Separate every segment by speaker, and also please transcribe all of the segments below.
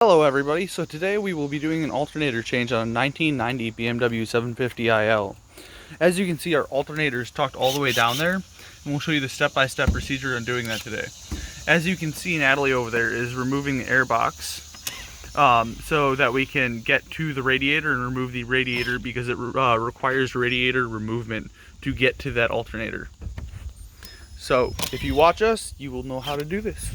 Speaker 1: Hello everybody, so today we will be doing an alternator change on a 1990 BMW 750iL. As you can see, our alternator is tucked all the way down there, and we'll show you the step-by-step procedure on doing that today. As you can see, Natalie over there is removing the air box so that we can get to the radiator and remove the radiator because it requires radiator removement to get to that alternator. So if you watch us, you will know how to do this.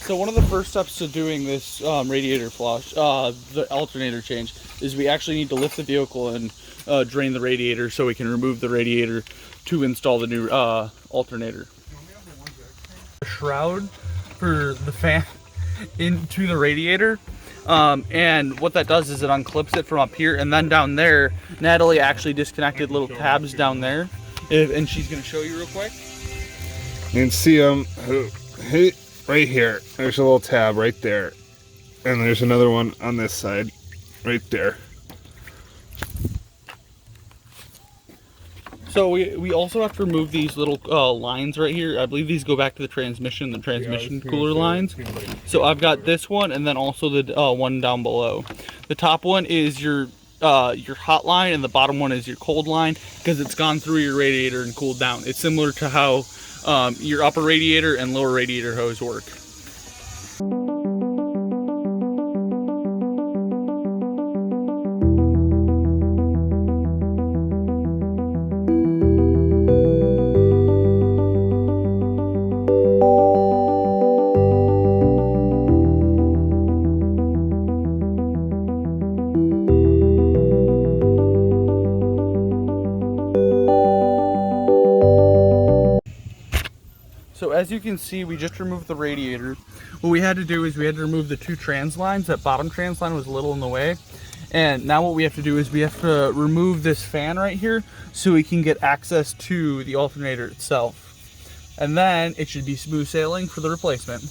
Speaker 1: So one of the first steps to doing this radiator flush, the alternator change, is we actually need to lift the vehicle and drain the radiator so we can remove the radiator to install the new alternator. A shroud for the fan into the radiator, and what that does is it unclips it from up here, and then down there, Natalie actually disconnected little tabs down there, and she's going to show you real quick.
Speaker 2: You can see them. Right here, there's a little tab right there, and there's another one on this side, right there.
Speaker 1: So we also have to remove these little lines right here. I believe these go back to the transmission cooler lines. So I've got this one, and then also the one down below. The top one is your hot line, and the bottom one is your cold line, because it's gone through your radiator and cooled down. It's similar to how your upper radiator and lower radiator hose work. So as you can see, we just removed the radiator. What we had to do is we had to remove the two trans lines. That bottom trans line was a little in the way. And now what we have to do is we have to remove this fan right here so we can get access to the alternator itself. And then it should be smooth sailing for the replacement.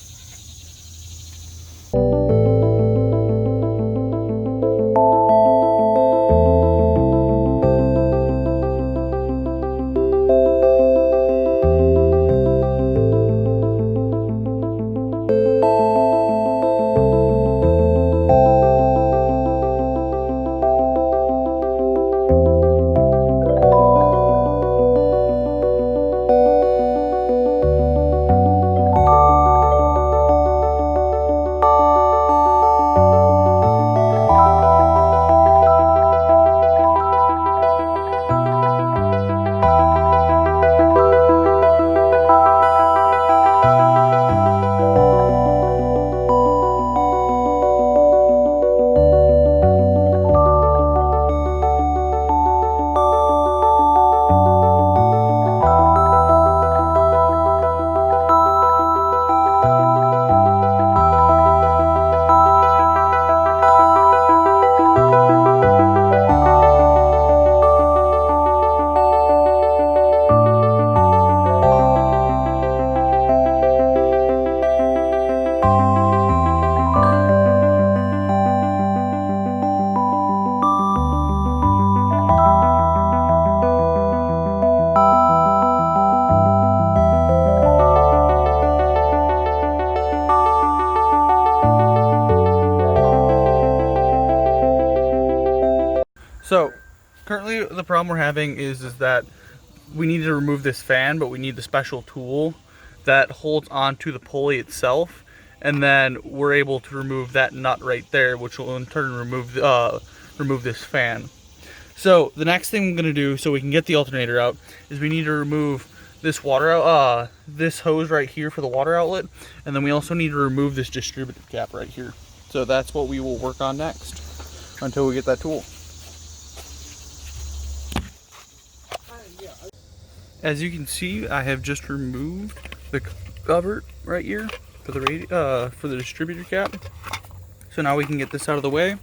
Speaker 1: So currently the problem we're having is that we need to remove this fan, but we need the special tool that holds onto the pulley itself, and then we're able to remove that nut right there, which will in turn remove this fan. So the next thing I'm going to do so we can get the alternator out is we need to remove this this hose right here for the water outlet, and then we also need to remove this distributor cap right here. So that's what we will work on next until we get that tool. As you can see, I have just removed the cover right here for the distributor cap. So now we can get this out of the way,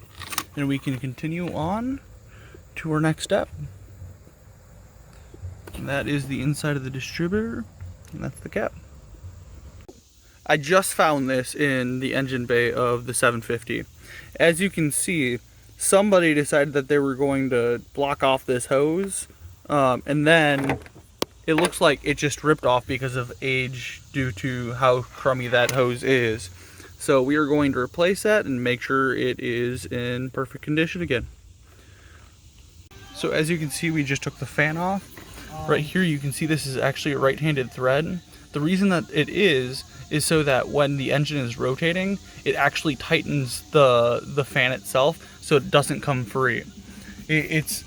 Speaker 1: and we can continue on to our next step. And that is the inside of the distributor, and that's the cap. I just found this in the engine bay of the 750. As you can see, somebody decided that they were going to block off this hose And then it looks like it just ripped off because of age due to how crummy that hose is. So we are going to replace that and make sure it is in perfect condition again. So as you can see, we just took the fan off. Right here you can see this is actually a right-handed thread. The reason that it is so that when the engine is rotating, it actually tightens the fan itself so it doesn't come free. It's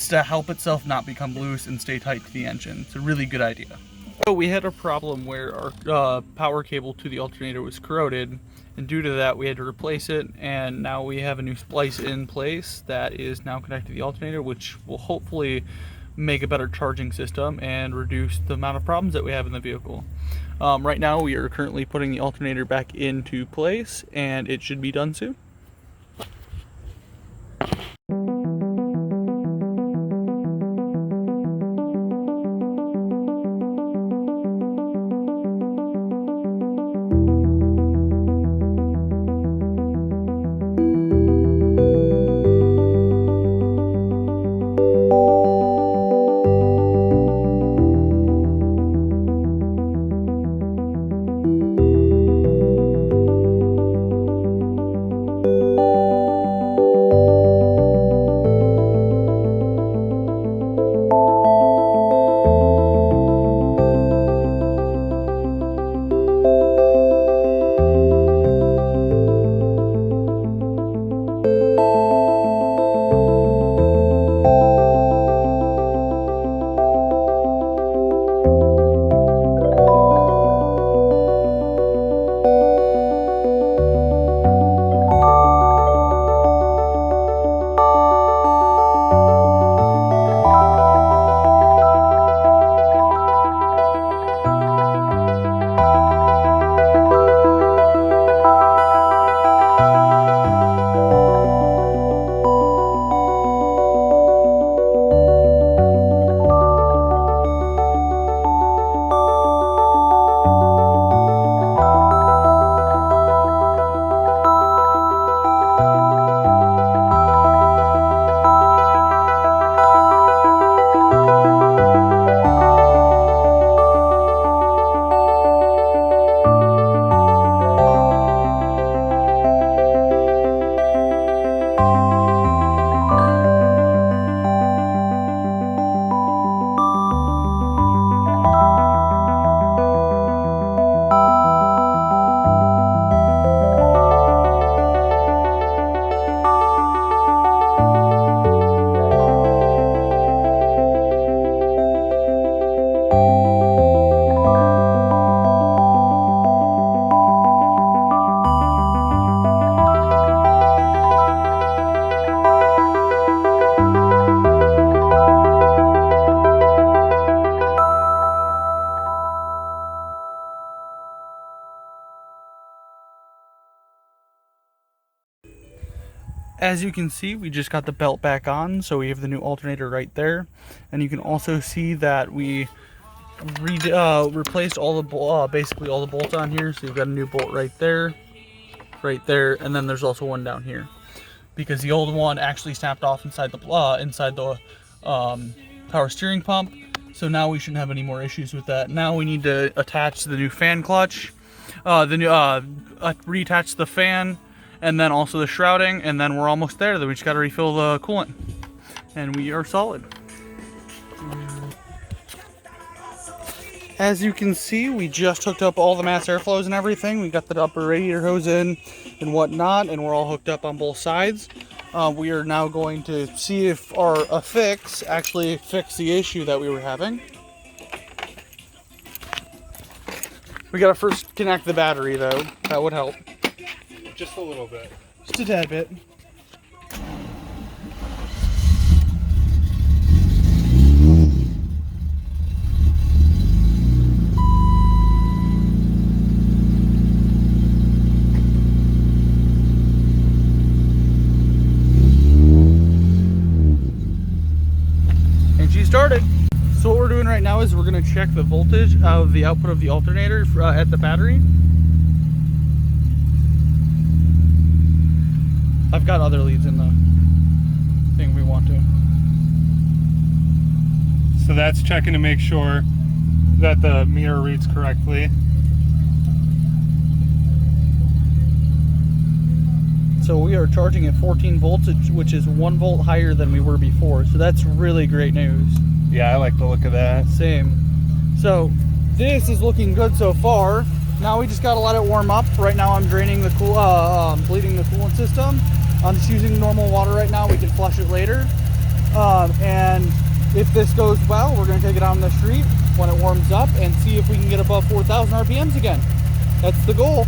Speaker 1: to help itself not become loose and stay tight to the engine. It's a really good idea. So we had a problem where our power cable to the alternator was corroded, and due to that we had to replace it, and now we have a new splice in place that is now connected to the alternator, which will hopefully make a better charging system and reduce the amount of problems that we have in the vehicle. Right now we are currently putting the alternator back into place, and it should be done soon. As you can see, we just got the belt back on, so we have the new alternator right there. And you can also see that we replaced all the basically all the bolts on here. So you've got a new bolt right there, and then there's also one down here, because the old one actually snapped off inside the power steering pump. So now we shouldn't have any more issues with that. Now we need to attach the new fan clutch, reattach the fan, and then also the shrouding, and then we're almost there. Then we just got to refill the coolant, and we are solid. As you can see, we just hooked up all the mass airflows and everything. We got the upper radiator hose in and whatnot, and we're all hooked up on both sides. We are now going to see if our fix actually fixed the issue that we were having. We gotta first connect the battery though. That would help.
Speaker 2: Just a little bit.
Speaker 1: Just a tad bit. And she started. So what we're doing right now is we're going to check the voltage of the output of the alternator at the battery. I've got other leads in the thing we want to.
Speaker 2: So that's checking to make sure that the meter reads correctly.
Speaker 1: So we are charging at 14 volts, which is 1 volt higher than we were before. So that's really great news.
Speaker 2: Yeah, I like the look of that.
Speaker 1: Same. So this is looking good so far. Now we just gotta let it warm up. Right now I'm draining the bleeding the coolant system. I'm just using normal water right now. We can flush it later. And if this goes well, we're gonna take it out on the street when it warms up and see if we can get above 4,000 RPMs again. That's the goal.